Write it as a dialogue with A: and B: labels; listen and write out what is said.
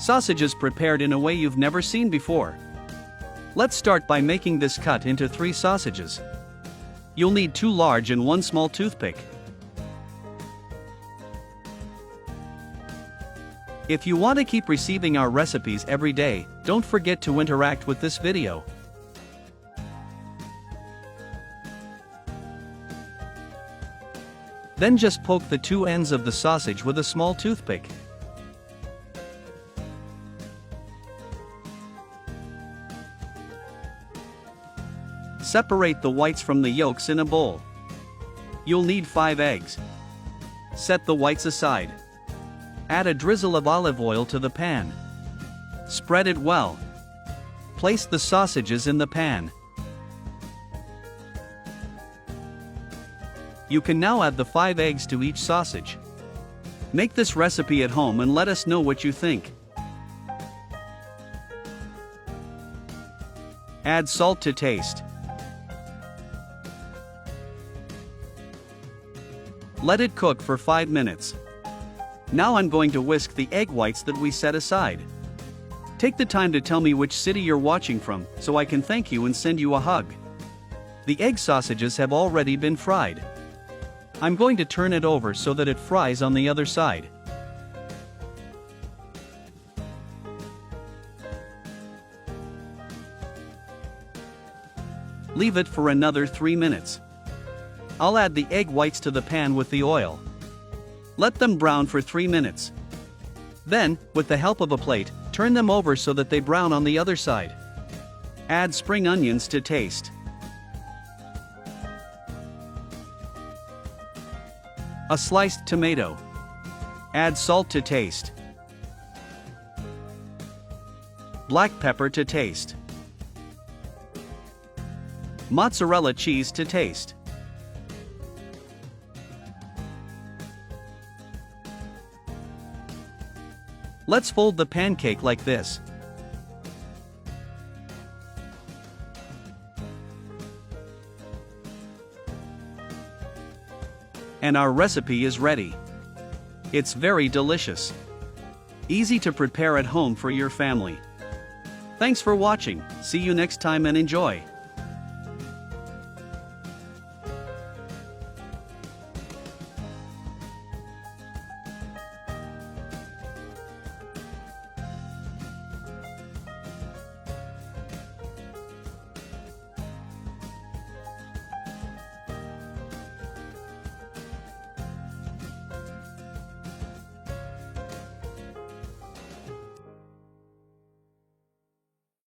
A: Sausages prepared in a way you've never seen before. Let's start by making this cut into 3 sausages. You'll need 2 large and 1 small toothpick. If you want to keep receiving our recipes every day, don't forget to interact with this video. Then just poke the 2 ends of the sausage with a small toothpick. Separate the whites from the yolks in a bowl. You'll need 5 eggs. Set the whites aside. Add a drizzle of olive oil to the pan. Spread it well. Place the sausages in the pan. You can now add the 5 eggs to each sausage. Make this recipe at home and let us know what you think. Add salt to taste. Let it cook for 5 minutes. Now I'm going to whisk the egg whites that we set aside. Take the time to tell me which city you're watching from, so I can thank you and send you a hug. The egg sausages have already been fried. I'm going to turn it over so that it fries on the other side. Leave it for another 3 minutes. I'll add the egg whites to the pan with the oil. Let them brown for 3 minutes. Then, with the help of a plate, turn them over so that they brown on the other side. Add spring onions to taste. A sliced tomato. Add salt to taste. Black pepper to taste. Mozzarella cheese to taste. Let's fold the pancake like this. And our recipe is ready. It's very delicious. Easy to prepare at home for your family. Thanks for watching. See you next time and enjoy.